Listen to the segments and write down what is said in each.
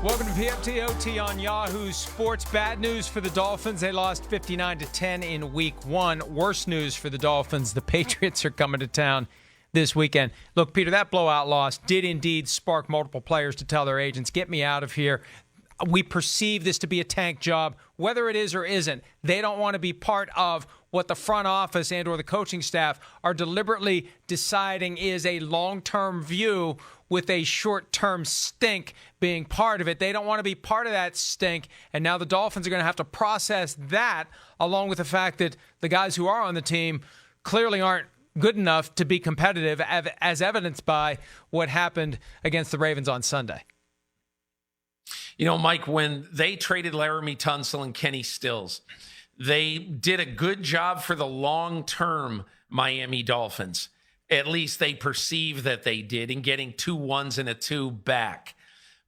Welcome to PFT OT on Yahoo Sports. Bad news for the Dolphins. They lost 59-10 in week one. Worse news for the Dolphins. The Patriots are coming to town this weekend. Look, Peter, that blowout loss did indeed spark multiple players to tell their agents, get me out of here. We perceive this to be a tank job. Whether it is or isn't, they don't want to be part of what the front office and or the coaching staff are deliberately deciding is a long-term view with a short-term stink being part of it. They don't want to be part of that stink, and now the Dolphins are going to have to process that, along with the fact that the guys who are on the team clearly aren't good enough to be competitive, as evidenced by what happened against the Ravens on Sunday. You know, Mike, when they traded Laramie Tunsil and Kenny Stills, they did a good job for the long-term Miami Dolphins. At least they perceive that they did in getting 2 1s and a 2 back.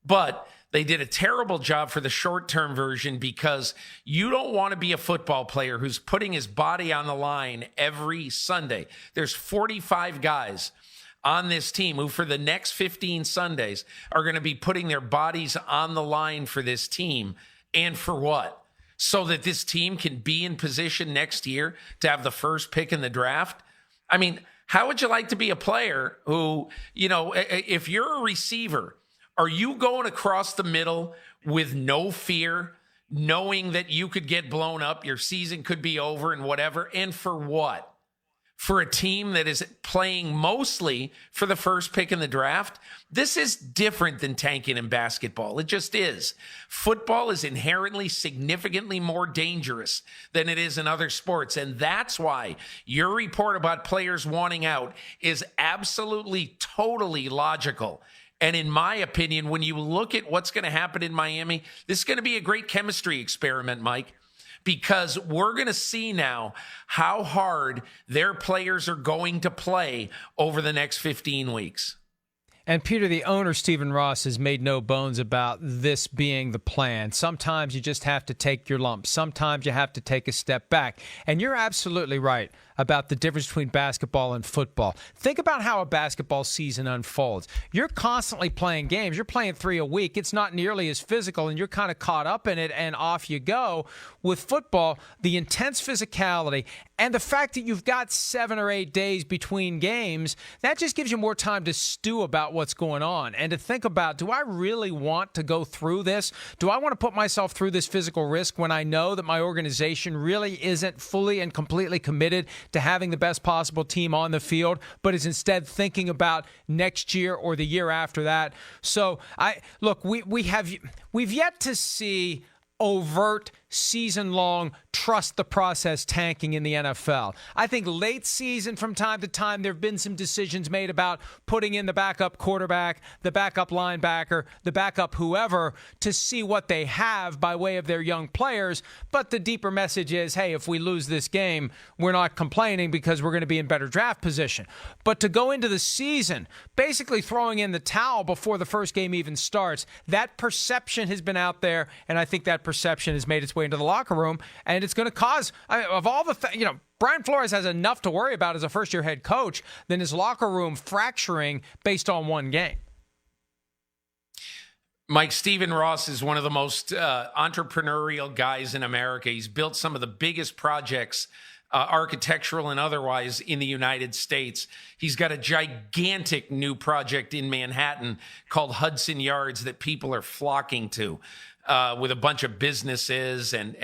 But they did a terrible job for the short-term version because you don't want to be a football player who's putting his body on the line every Sunday. There's 45 guys on this team who for the next 15 Sundays are going to be putting their bodies on the line for this team. And for what? So that this team can be in position next year to have the first pick in the draft? I mean, how would you like to be a player who, you know, if you're a receiver, are you going across the middle with no fear, knowing that you could get blown up, your season could be over and whatever? And for what? For a team that is playing mostly for the first pick in the draft? This is different than tanking in basketball. It just is. Football is inherently significantly more dangerous than it is in other sports. And that's why your report about players wanting out is absolutely, totally logical. And in my opinion, when you look at what's going to happen in Miami, this is going to be a great chemistry experiment, Mike. Because we're going to see now how hard their players are going to play over the next 15 weeks. And Peter, the owner, Stephen Ross, has made no bones about this being the plan. Sometimes you just have to take your lumps. Sometimes you have to take a step back. And you're absolutely right about the difference between basketball and football. Think about how a basketball season unfolds. You're constantly playing games. You're playing 3 a week. It's not nearly as physical, and you're kind of caught up in it, and off you go. With football, the intense physicality and the fact that you've got 7 or 8 days between games, that just gives you more time to stew about what's going on and to think about, do I really want to go through this? Do I want to put myself through this physical risk when I know that my organization really isn't fully and completely committed to having the best possible team on the field, but is instead thinking about next year or the year after that? So we've yet to see overt season-long trust the process tanking in the NFL. I think late season from time to time there have been some decisions made about putting in the backup quarterback, the backup linebacker, the backup whoever to see what they have by way of their young players. But the deeper message is, hey, if we lose this game, we're not complaining because we're going to be in better draft position. But to go into the season basically throwing in the towel before the first game even starts, that perception has been out there, and I think that perception has made its way into the locker room, and it's going to cause, of all the Brian Flores has enough to worry about as a first-year head coach than his locker room fracturing based on one game. Mike, Stephen Ross is one of the most entrepreneurial guys in America. He's built some of the biggest projects, architectural and otherwise, in the United States. He's got a gigantic new project in Manhattan called Hudson Yards that people are flocking to. With a bunch of businesses and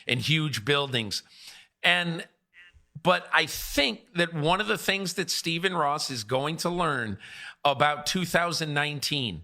huge buildings. But I think that one of the things that Stephen Ross is going to learn about 2019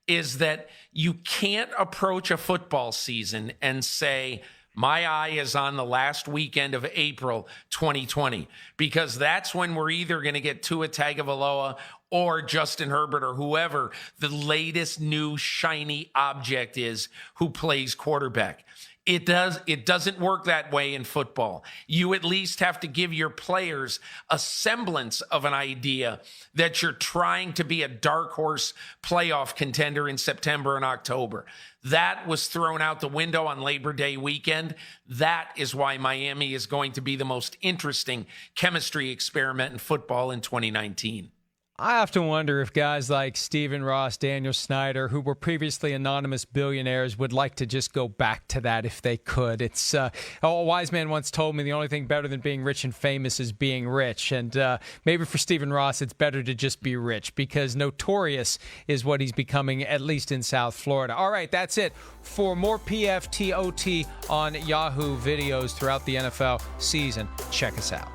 is that you can't approach a football season and say, my eye is on the last weekend of April 2020, because that's when we're either going to get Tua Tagovailoa or Justin Herbert or whoever the latest new shiny object is who plays quarterback. It doesn't work that way in football. You at least have to give your players a semblance of an idea that you're trying to be a dark horse playoff contender in September and October. That was thrown out the window on Labor Day weekend. That is why Miami is going to be the most interesting chemistry experiment in football in 2019. I often wonder if guys like Stephen Ross, Daniel Snyder, who were previously anonymous billionaires, would like to just go back to that if they could. It's a wise man once told me the only thing better than being rich and famous is being rich. And maybe for Stephen Ross, it's better to just be rich, because notorious is what he's becoming, at least in South Florida. All right, that's it. For more PFT OT on Yahoo videos throughout the NFL season, check us out.